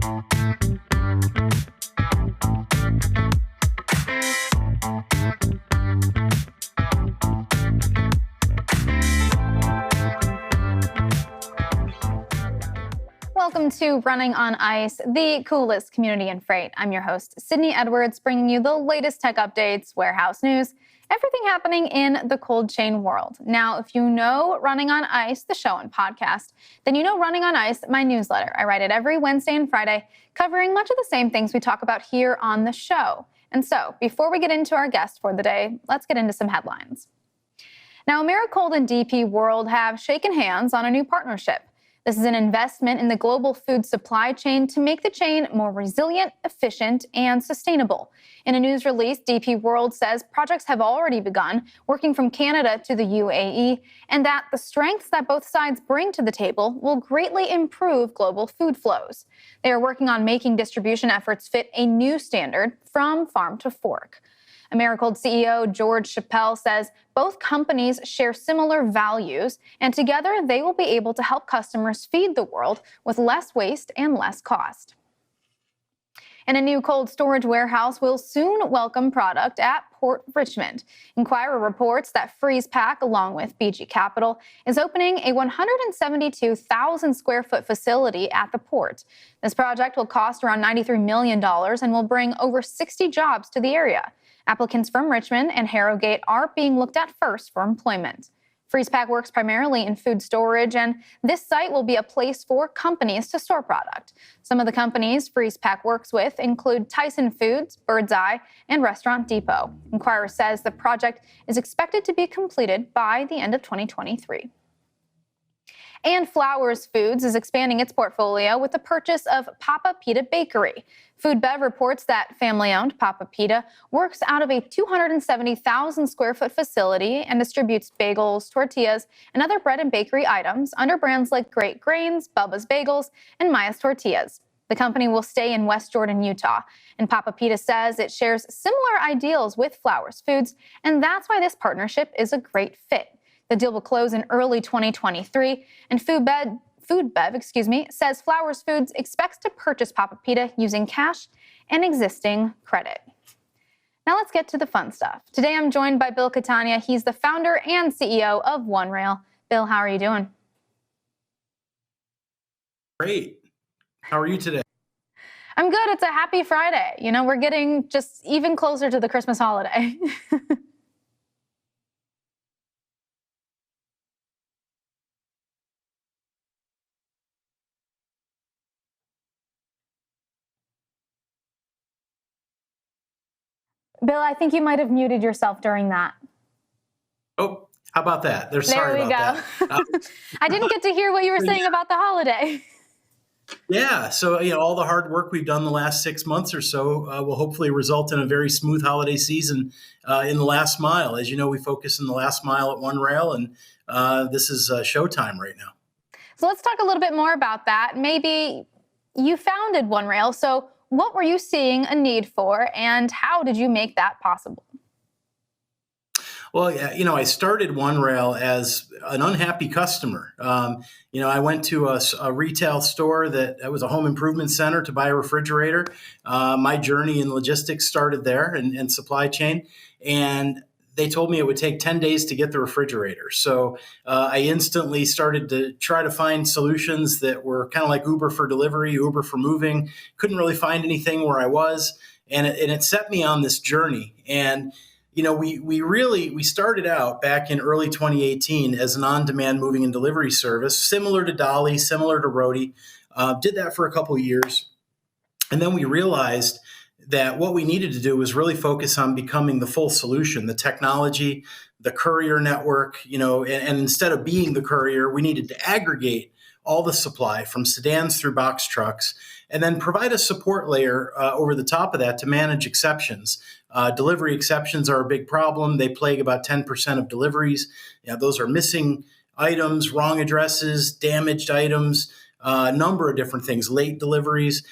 Welcome to Running on Ice, the coolest community in freight. I'm your host, Sydney Edwards, bringing you the latest tech updates, warehouse news, everything happening in the cold chain world. Now, if you know Running on Ice, the show and podcast, then you know Running on Ice, my newsletter. I write it every Wednesday and Friday, covering much of the same things we talk about here on the show. And so, before we get into our guest for the day, let's get into some headlines. Now, Americold and DP World have shaken hands on a new partnership. This is an investment in the global food supply chain to make the chain more resilient, efficient, and sustainable. In a news release, DP World says projects have already begun, working from Canada to the UAE, and that the strengths that both sides bring to the table will greatly improve global food flows. They are working on making distribution efforts fit a new standard from farm to fork. Americold CEO George Chappelle says both companies share similar values, and together they will be able to help customers feed the world with less waste and less cost. And a new cold storage warehouse will soon welcome product at Port Richmond. Inquirer reports that FreezePack, along with BG Capital, is opening a 172,000 square foot facility at the port. This project will cost around $93 million and will bring over 60 jobs to the area. Applicants from Richmond and Harrogate are being looked at first for employment. FreezePack works primarily in food storage, and this site will be a place for companies to store product. Some of the companies FreezePack works with include Tyson Foods, Bird's Eye, and Restaurant Depot. Inquirer says the project is expected to be completed by the end of 2023. And Flowers Foods is expanding its portfolio with the purchase of Papa Pita Bakery. Food Bev reports that family-owned Papa Pita works out of a 270,000 square foot facility and distributes bagels, tortillas, and other bread and bakery items under brands like Great Grains, Bubba's Bagels, and Maya's Tortillas. The company will stay in West Jordan, Utah, and Papa Pita says it shares similar ideals with Flowers Foods, and that's why this partnership is a great fit. The deal will close in early 2023, and Food Bev, says Flowers Foods expects to purchase Papa Pita using cash and existing credit. Now let's get to the fun stuff. Today I'm joined by Bill Catania. He's the founder and CEO of OneRail. Bill, how are you doing? Great. How are you today? I'm good. It's a happy Friday. You know, we're getting just even closer to the Christmas holiday. Bill, I think you might have muted yourself during that. Oh, how about that? There we go. I didn't get to hear what you were saying about the holiday. Yeah, so all the hard work we've done the last 6 months or so will hopefully result in a very smooth holiday season in the last mile. As you know, we focus in the last mile at OneRail, and this is showtime right now. So let's talk a little bit more about that. Maybe you founded OneRail, so what were you seeing a need for, and how did you make that possible? Well, yeah, I started OneRail as an unhappy customer. I went to a retail store that was a home improvement center to buy a refrigerator. My journey in logistics started there and supply chain, and they told me it would take 10 days to get the refrigerator. So I instantly started to try to find solutions that were kind of like Uber for delivery, Uber for moving. Couldn't really find anything where I was. And it set me on this journey. And, we started out back in early 2018 as an on-demand moving and delivery service, similar to Dolly, similar to Roadie. Did that for a couple of years. And then we realized that what we needed to do was really focus on becoming the full solution, the technology, the courier network, and instead of being the courier, we needed to aggregate all the supply from sedans through box trucks, and then provide a support layer over the top of that to manage exceptions. Delivery exceptions are a big problem. They plague about 10% of deliveries. Those are missing items, wrong addresses, damaged items, a number of different things, late deliveries.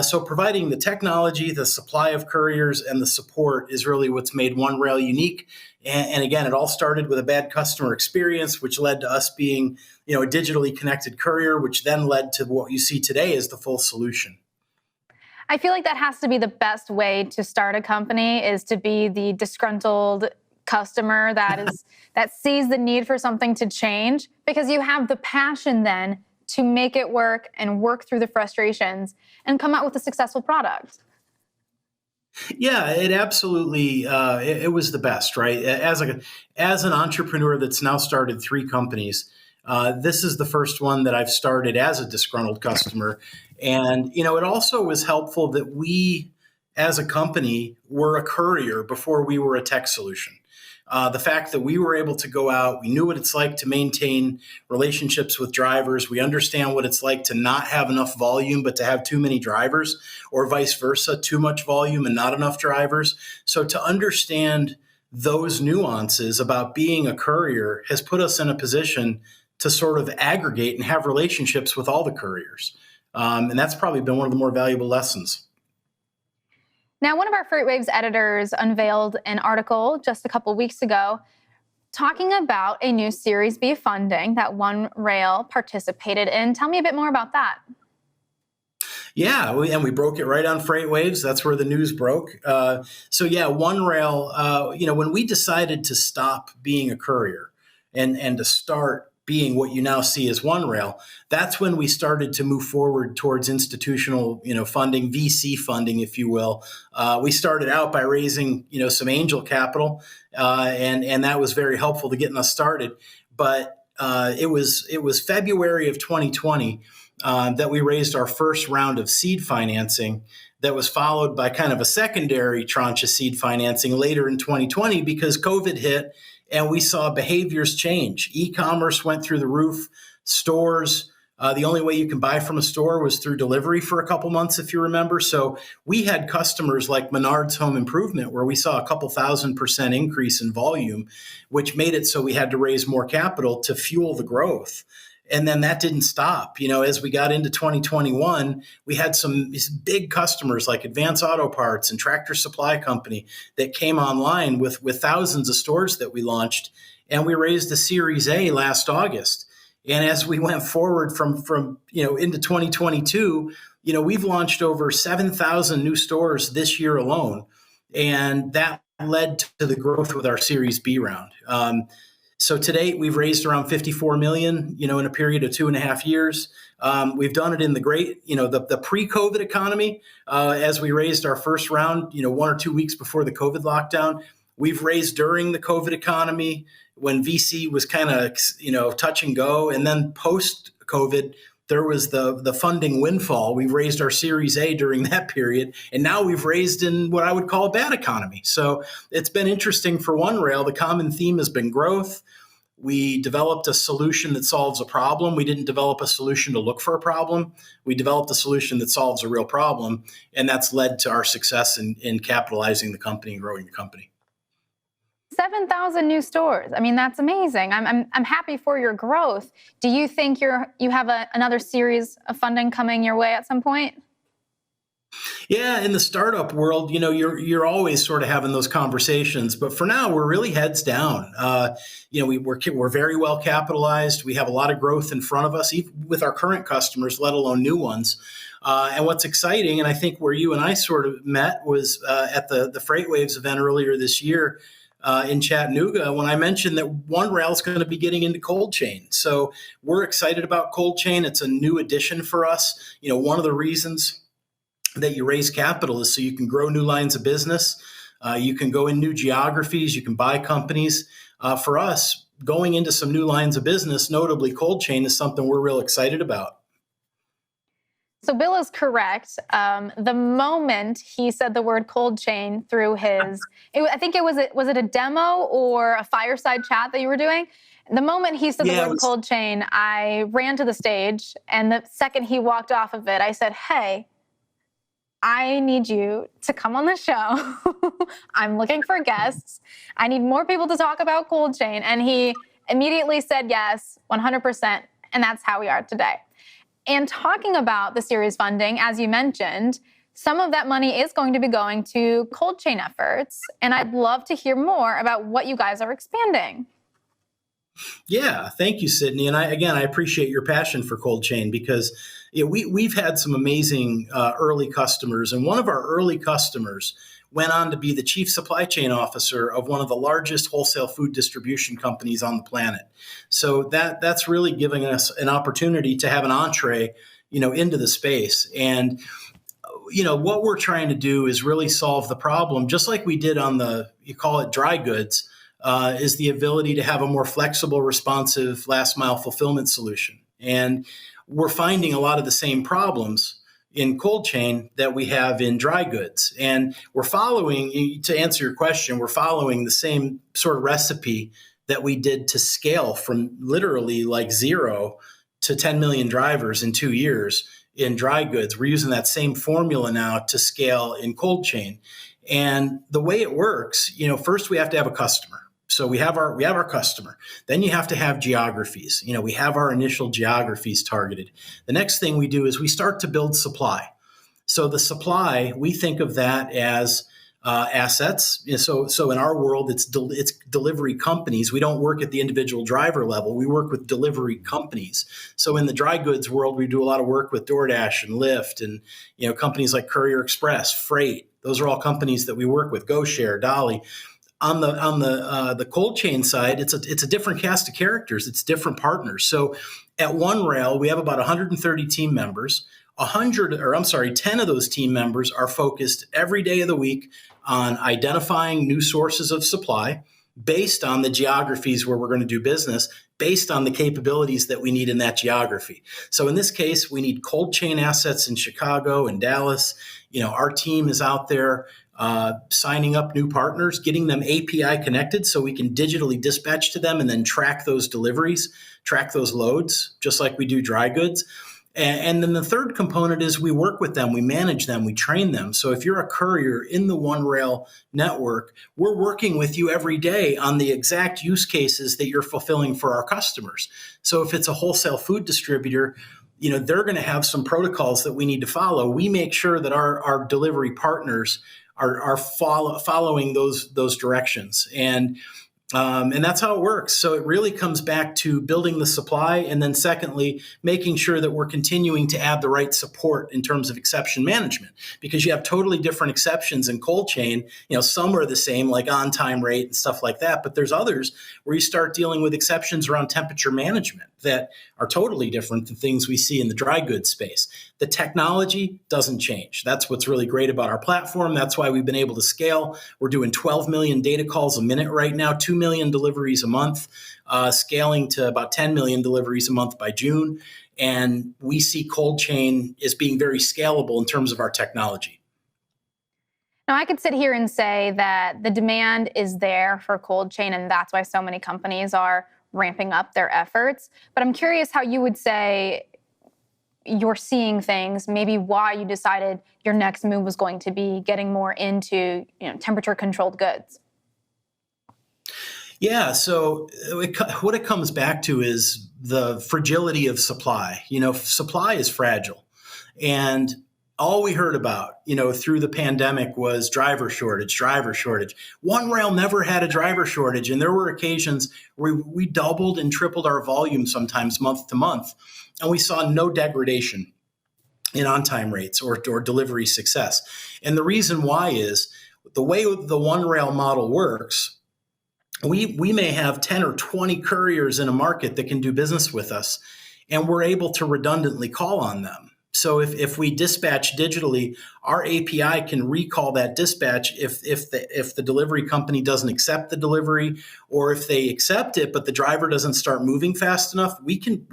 So providing the technology, the supply of couriers, and the support is really what's made OneRail unique. And again, it all started with a bad customer experience, which led to us being, a digitally connected courier, which then led to what you see today as the full solution. I feel like that has to be the best way to start a company, is to be the disgruntled customer that sees the need for something to change, because you have the passion then to make it work and work through the frustrations and come out with a successful product. Yeah, it absolutely it was the best, right? As an entrepreneur that's now started 3 companies, this is the first one that I've started as a disgruntled customer, and it also was helpful that we, as a company, were a courier before we were a tech solution. The fact that we were able to go out, we knew what it's like to maintain relationships with drivers. We understand what it's like to not have enough volume, but to have too many drivers, or vice versa, too much volume and not enough drivers. So to understand those nuances about being a courier has put us in a position to sort of aggregate and have relationships with all the couriers. And that's probably been one of the more valuable lessons. Now, one of our FreightWaves editors unveiled an article just a couple weeks ago talking about a new Series B funding that OneRail participated in. Tell me a bit more about that. Yeah, and we broke it right on FreightWaves. That's where the news broke. OneRail, when we decided to stop being a courier and to start being what you now see as OneRail, that's when we started to move forward towards institutional, funding, VC funding, if you will. We started out by raising, some angel capital, and that was very helpful to getting us started. But it was February of 2020 that we raised our first round of seed financing. That was followed by kind of a secondary tranche of seed financing later in 2020 because COVID hit. And we saw behaviors change. E-commerce went through the roof. Stores, the only way you can buy from a store was through delivery for a couple months, if you remember. So we had customers like Menards Home Improvement, where we saw a couple 1,000% increase in volume, which made it so we had to raise more capital to fuel the growth. And then that didn't stop. As we got into 2021, we had some big customers like Advance Auto Parts and Tractor Supply Company that came online with thousands of stores that we launched. And we raised a Series A last August. And as we went forward from into 2022, we've launched over 7,000 new stores this year alone. And that led to the growth with our Series B round. So to date, we've raised around $54 million, in a period of 2.5 years. We've done it in the the pre-COVID economy, as we raised our first round, 1 or 2 weeks before the COVID lockdown. We've raised during the COVID economy when VC was kind of, touch and go. And then post-COVID, there was the funding windfall. We've raised our Series A during that period, and now we've raised in what I would call a bad economy. So it's been interesting for OneRail. The common theme has been growth. We developed a solution that solves a problem. We didn't develop a solution to look for a problem. We developed a solution that solves a real problem, and that's led to our success in capitalizing the company and growing the company. 7,000 new stores. I mean, that's amazing. I'm happy for your growth. Do you think you have another series of funding coming your way at some point? Yeah, in the startup world, you're always sort of having those conversations, but for now, we're really heads down. We're very well capitalized. We have a lot of growth in front of us, even with our current customers, let alone new ones. And what's exciting, and I think where you and I sort of met was at the FreightWaves event earlier this year. In Chattanooga, when I mentioned that OneRail is going to be getting into cold chain. So we're excited about cold chain. It's a new addition for us. One of the reasons that you raise capital is so you can grow new lines of business. You can go in new geographies. You can buy companies. For us, going into some new lines of business, notably cold chain, is something we're real excited about. So Bill is correct. The moment he said the word cold chain through I think was it a demo or a fireside chat that you were doing? The moment he said the word cold chain, I ran to the stage, and the second he walked off of it, I said, "Hey, I need you to come on the show. I'm looking for guests. I need more people to talk about cold chain." And he immediately said yes, 100%. And that's how we are today. And talking about the series funding, as you mentioned, some of that money is going to be going to cold chain efforts. And I'd love to hear more about what you guys are expanding. Yeah, thank you, Sydney. And I appreciate your passion for cold chain because, we've had some amazing early customers, and one of our early customers went on to be the chief supply chain officer of one of the largest wholesale food distribution companies on the planet. So that's really giving us an opportunity to have an entree, into the space. And what we're trying to do is really solve the problem, just like we did on you call it dry goods, is the ability to have a more flexible, responsive last mile fulfillment solution. And we're finding a lot of the same problems in cold chain that we have in dry goods. And we're following, to answer your question, we're following the same sort of recipe that we did to scale from literally like 0 to 10 million drivers in 2 years in dry goods. We're using that same formula now to scale in cold chain. And the way it works, first we have to have a customer. So we have our customer. Then you have to have geographies. We have our initial geographies targeted. The next thing we do is we start to build supply. So the supply, we think of that as assets. So in our world, it's delivery companies. We don't work at the individual driver level. We work with delivery companies. So in the dry goods world, we do a lot of work with DoorDash and Lyft and companies like Courier Express, Freight. Those are all companies that we work with. GoShare, Dolly. On the cold chain side, it's a different cast of characters. It's different partners. So at OneRail, we have about 130 team members. 10 of those team members are focused every day of the week on identifying new sources of supply based on the geographies where we're going to do business, based on the capabilities that we need in that geography. So in this case, we need cold chain assets in Chicago and Dallas. Our team is out there signing up new partners, getting them API connected so we can digitally dispatch to them and then track those deliveries, track those loads, just like we do dry goods. And then the third component is we work with them, we manage them, we train them. So if you're a courier in the OneRail network, we're working with you every day on the exact use cases that you're fulfilling for our customers. So if it's a wholesale food distributor, they're going to have some protocols that we need to follow. We make sure that our delivery partners are following those directions. And that's how it works. So it really comes back to building the supply, and then secondly, making sure that we're continuing to add the right support in terms of exception management, because you have totally different exceptions in cold chain. Some are the same, like on-time rate and stuff like that, but there's others where you start dealing with exceptions around temperature management that are totally different than things we see in the dry goods space. The technology doesn't change. That's what's really great about our platform. That's why we've been able to scale. We're doing 12 million data calls a minute right now, 2 million deliveries a month, scaling to about 10 million deliveries a month by June. And we see cold chain as being very scalable in terms of our technology. Now, I could sit here and say that the demand is there for cold chain, and that's why so many companies are ramping up their efforts. But I'm curious how you would say you're seeing things, maybe why you decided your next move was going to be getting more into temperature-controlled goods. Yeah, so what it comes back to is the fragility of supply. Supply is fragile. And all we heard about, through the pandemic was driver shortage. OneRail never had a driver shortage. And there were occasions where we doubled and tripled our volume sometimes month to month. And we saw no degradation in on-time rates or delivery success. And the reason why is the way the OneRail model works, we may have 10 or 20 couriers in a market that can do business with us, and we're able to redundantly call on them. So if we dispatch digitally, our API can recall that dispatch if the delivery company doesn't accept the delivery, or if they accept it but the driver doesn't start moving fast enough, we can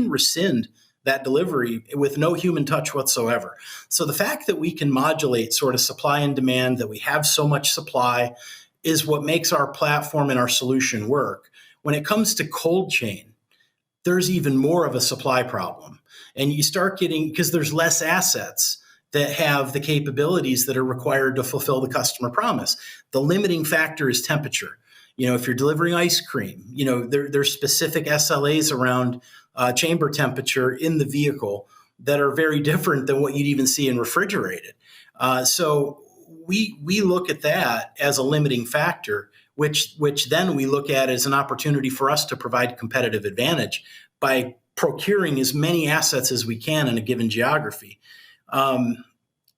rescind that delivery with no human touch whatsoever. So the fact that we can modulate sort of supply and demand, that we have so much supply, is what makes our platform and our solution work. When it comes to cold chain, there's even more of a supply problem. And you start getting, because there's less assets that have the capabilities that are required to fulfill the customer promise. The limiting factor is temperature. If you're delivering ice cream, there's specific SLAs around chamber temperature in the vehicle that are very different than what you'd even see in refrigerated. So we look at that as a limiting factor, which then we look at as an opportunity for us to provide competitive advantage by procuring as many assets as we can in a given geography.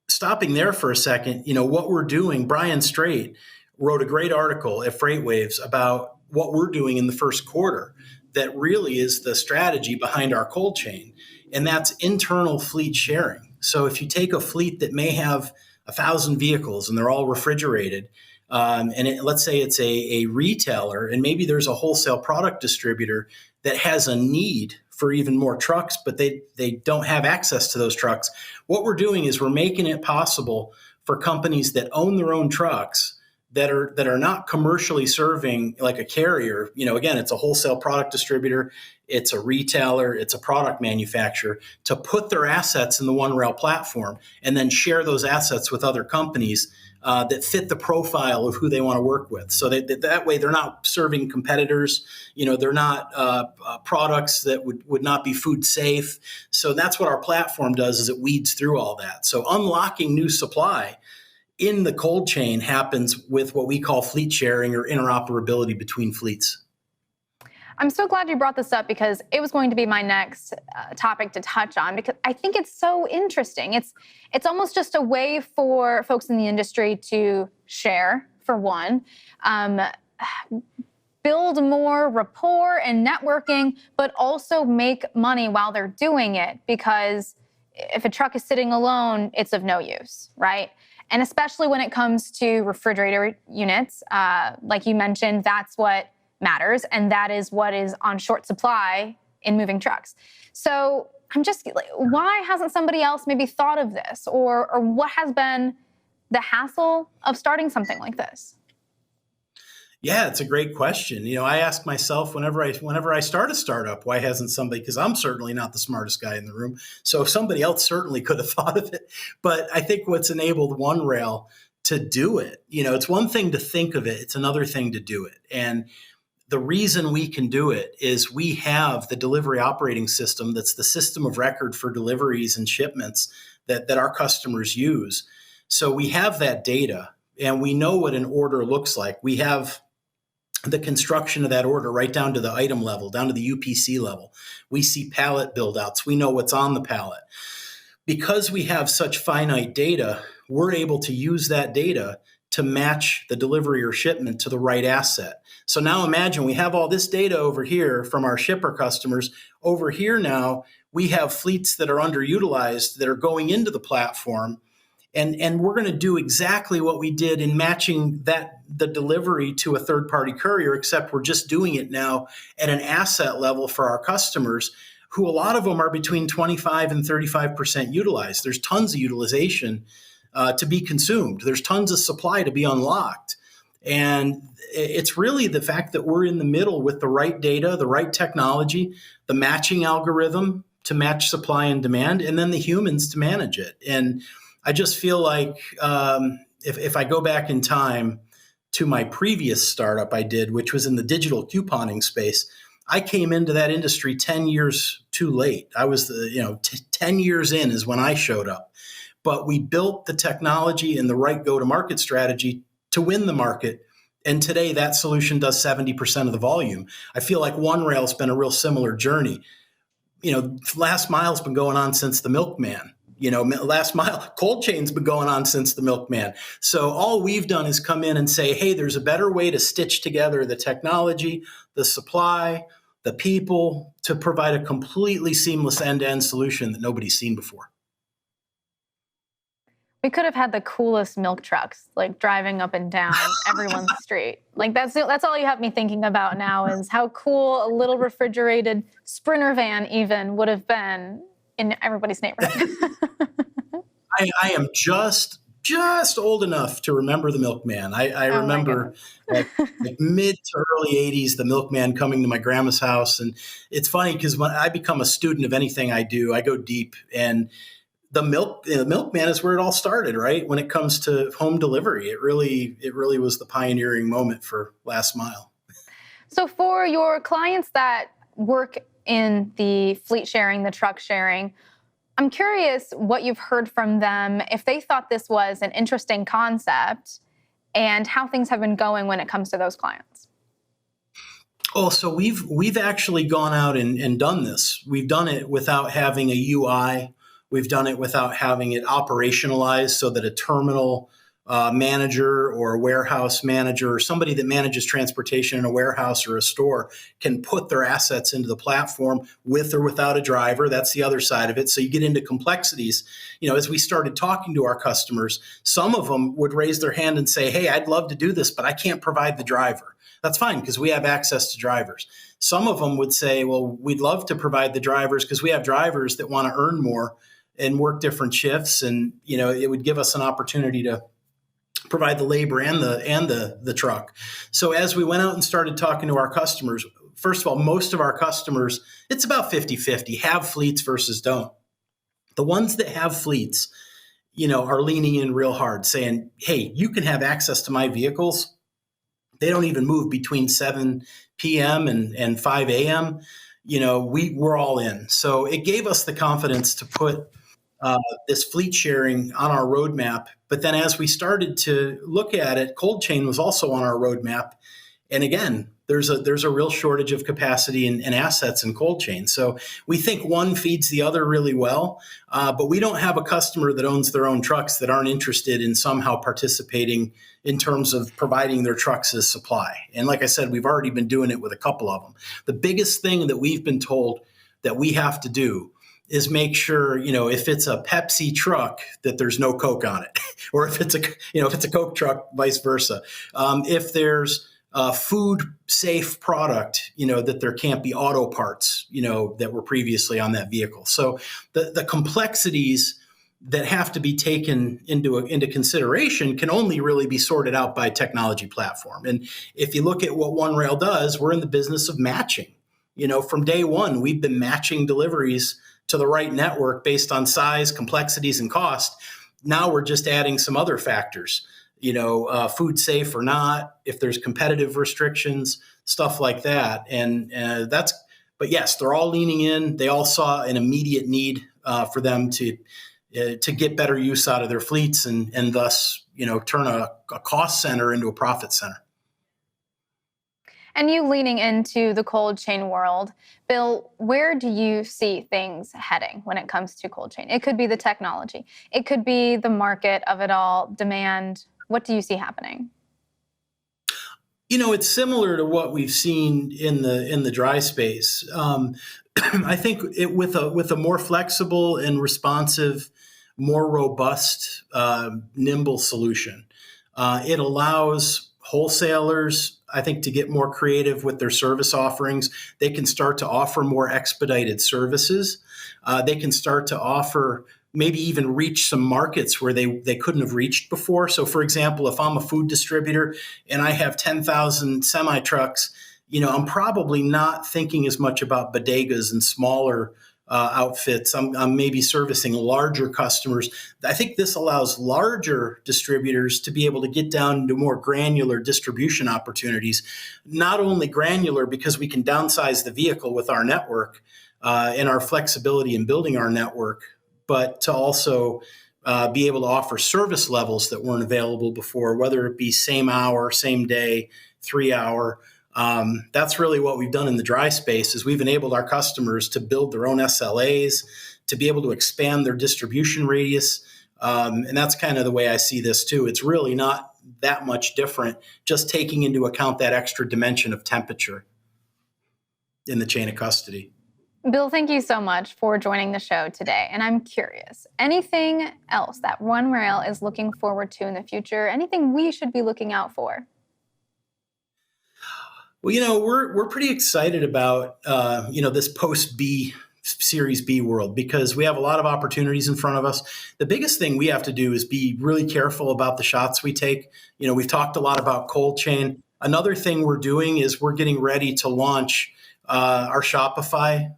Stopping there for a second, what we're doing, Brian Strait wrote a great article at FreightWaves about what we're doing in the first quarter that really is the strategy behind our cold chain, and that's internal fleet sharing. So if you take a fleet that may have 1,000 vehicles and they're all refrigerated, let's say it's a retailer, and maybe there's a wholesale product distributor that has a need for even more trucks, but they don't have access to those trucks. What we're doing is we're making it possible for companies that own their own trucks that are not commercially serving like a carrier. Again, it's a wholesale product distributor, it's a retailer, it's a product manufacturer, to put their assets in the OneRail platform and then share those assets with other companies that fit the profile of who they want to work with. So that way they're not serving competitors. They're not products that would not be food safe. So that's what our platform does, is it weeds through all that. So unlocking new supply in the cold chain happens with what we call fleet sharing or interoperability between fleets. I'm so glad you brought this up, because it was going to be my next topic to touch on, because I think it's so interesting. It's almost just a way for folks in the industry to share, for one, build more rapport and networking, but also make money while they're doing it, because if a truck is sitting alone, it's of no use, right? And especially when it comes to refrigerator units, like you mentioned, that's what matters, and that is what is on short supply in moving trucks. So I'm just like, why hasn't somebody else maybe thought of this, or what has been the hassle of starting something like this? Yeah, it's a great question. I ask myself whenever I start a startup, why hasn't somebody? Because I'm certainly not the smartest guy in the room. So somebody else certainly could have thought of it. But I think what's enabled OneRail to do it, it's one thing to think of it, it's another thing to do it. And the reason we can do it is we have the delivery operating system that's the system of record for deliveries and shipments that our customers use. So we have that data, and we know what an order looks like. We have the construction of that order right down to the item level, down to the UPC level. We see pallet build-outs. We know what's on the pallet. Because we have such finite data, we're able to use that data to match the delivery or shipment to the right asset. So now imagine we have all this data over here from our shipper customers. Over here now, we have fleets that are underutilized that are going into the platform. And we're going to do exactly what we did in matching the delivery to a third-party courier, except we're just doing it now at an asset level for our customers, who a lot of them are between 25 and 35% utilized. There's tons of utilization to be consumed. There's tons of supply to be unlocked. And it's really the fact that we're in the middle with the right data, the right technology, the matching algorithm to match supply and demand, and then the humans to manage it. And I just feel like if I go back in time to my previous startup I did, which was in the digital couponing space, I came into that industry 10 years too late. I was 10 years in is when I showed up. But we built the technology and the right go-to-market strategy to win the market. And today that solution does 70% of the volume. I feel like OneRail's been a real similar journey. Last mile's been going on since the milkman. Last mile cold chain's been going on since the milkman. So all we've done is come in and say, hey, there's a better way to stitch together the technology, the supply, the people, to provide a completely seamless end-to-end solution that nobody's seen before. We could have had the coolest milk trucks, like driving up and down everyone's street. Like that's all you have me thinking about now, is how cool a little refrigerated Sprinter van even would have been in everybody's neighborhood. I am just old enough to remember the milkman. I remember like mid to early 80s, the milkman coming to my grandma's house. And it's funny because when I become a student of anything I do, I go deep. And the milkman is where it all started, right? When it comes to home delivery, it really was the pioneering moment for last mile. So for your clients that work in the fleet sharing, the truck sharing, I'm curious what you've heard from them, if they thought this was an interesting concept, and how things have been going when it comes to those clients. Oh, so we've actually gone out and done this. We've done it without having a UI. We've done it without having it operationalized so that a terminal manager or a warehouse manager or somebody that manages transportation in a warehouse or a store can put their assets into the platform with or without a driver. That's the other side of it. So you get into complexities. As we started talking to our customers, some of them would raise their hand and say, "Hey, I'd love to do this, but I can't provide the driver." That's fine because we have access to drivers. Some of them would say, "Well, we'd love to provide the drivers because we have drivers that want to earn more and work different shifts, and it would give us an opportunity to provide the labor and the truck." So as we went out and started talking to our customers, first of all, most of our customers, it's about 50-50, have fleets versus don't. The ones that have fleets, are leaning in real hard saying, "Hey, you can have access to my vehicles. They don't even move between 7 p.m. and 5 a.m. We're all in." So it gave us the confidence to put this fleet sharing on our roadmap. But then as we started to look at it, cold chain was also on our roadmap. And again, there's a real shortage of capacity and assets in cold chain. So we think one feeds the other really well, but we don't have a customer that owns their own trucks that aren't interested in somehow participating in terms of providing their trucks as supply. And like I said, we've already been doing it with a couple of them. The biggest thing that we've been told that we have to do is make sure, if it's a Pepsi truck, that there's no Coke on it, or if it's a Coke truck, vice versa. If there's food safe product, that there can't be auto parts, that were previously on that vehicle. So the complexities that have to be taken into consideration can only really be sorted out by technology platform. And if you look at what OneRail does, we're in the business of matching. From day one, we've been matching deliveries to the right network based on size, complexities, and cost. Now we're just adding some other factors, food safe or not, if there's competitive restrictions, stuff like that. And but yes, they're all leaning in. They all saw an immediate need for them to get better use out of their fleets and thus, turn a cost center into a profit center. And you leaning into the cold chain world, Bill, where do you see things heading when it comes to cold chain? It could be the technology. It could be the market of it all, demand. What do you see happening? It's similar to what we've seen in the dry space. I think with a more flexible and responsive, more robust, nimble solution, it allows wholesalers, I think, to get more creative with their service offerings. They can start to offer more expedited services. They can start to offer, maybe even reach some markets where they couldn't have reached before. So, for example, if I'm a food distributor and I have 10,000 semi trucks, I'm probably not thinking as much about bodegas and smaller outfits. I'm maybe servicing larger customers. I think this allows larger distributors to be able to get down into more granular distribution opportunities. Not only granular because we can downsize the vehicle with our network and our flexibility in building our network, but to also be able to offer service levels that weren't available before, whether it be same hour, same day, 3 hour. That's really what we've done in the dry space is we've enabled our customers to build their own SLAs, to be able to expand their distribution radius. And that's kind of the way I see this too. It's really not that much different, just taking into account that extra dimension of temperature in the chain of custody. Bill, thank you so much for joining the show today. And I'm curious, anything else that OneRail is looking forward to in the future? Anything we should be looking out for? Well, we're pretty excited about this post B Series B world because we have a lot of opportunities in front of us. The biggest thing we have to do is be really careful about the shots we take. We've talked a lot about cold chain. Another thing we're doing is we're getting ready to launch our Shopify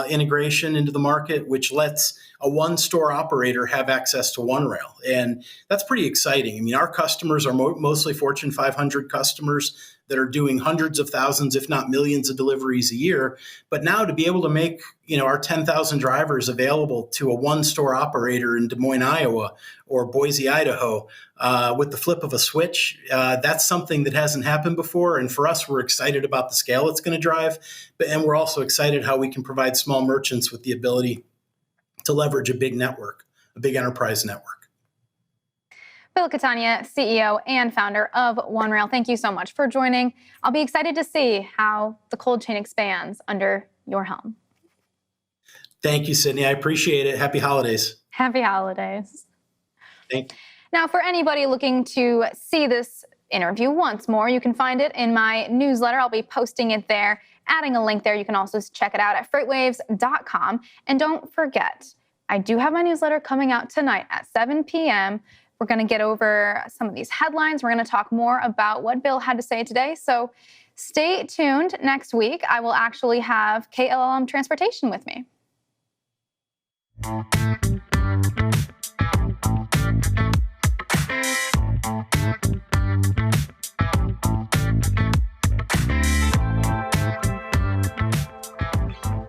integration into the market, which lets a one-store operator have access to OneRail. And that's pretty exciting. I mean, our customers are mostly Fortune 500 customers that are doing hundreds of thousands, if not millions of deliveries a year. But now to be able to make, our 10,000 drivers available to a one-store operator in Des Moines, Iowa, or Boise, Idaho, with the flip of a switch, that's something that hasn't happened before. And for us, we're excited about the scale it's going to drive. And we're also excited how we can provide small merchants with the ability to leverage a big network, a big enterprise network. Bill Catania, CEO and founder of OneRail, thank you so much for joining. I'll be excited to see how the cold chain expands under your helm. Thank you, Sydney. I appreciate it. Happy holidays. Happy holidays. Thank you. Now, for anybody looking to see this interview once more, you can find it in my newsletter. I'll be posting it there, adding a link there. You can also check it out at freightwaves.com. And don't forget, I do have my newsletter coming out tonight at 7 p.m. We're going to get over some of these headlines. We're going to talk more about what Bill had to say today. So stay tuned. Next week, I will actually have KLLM Transportation with me.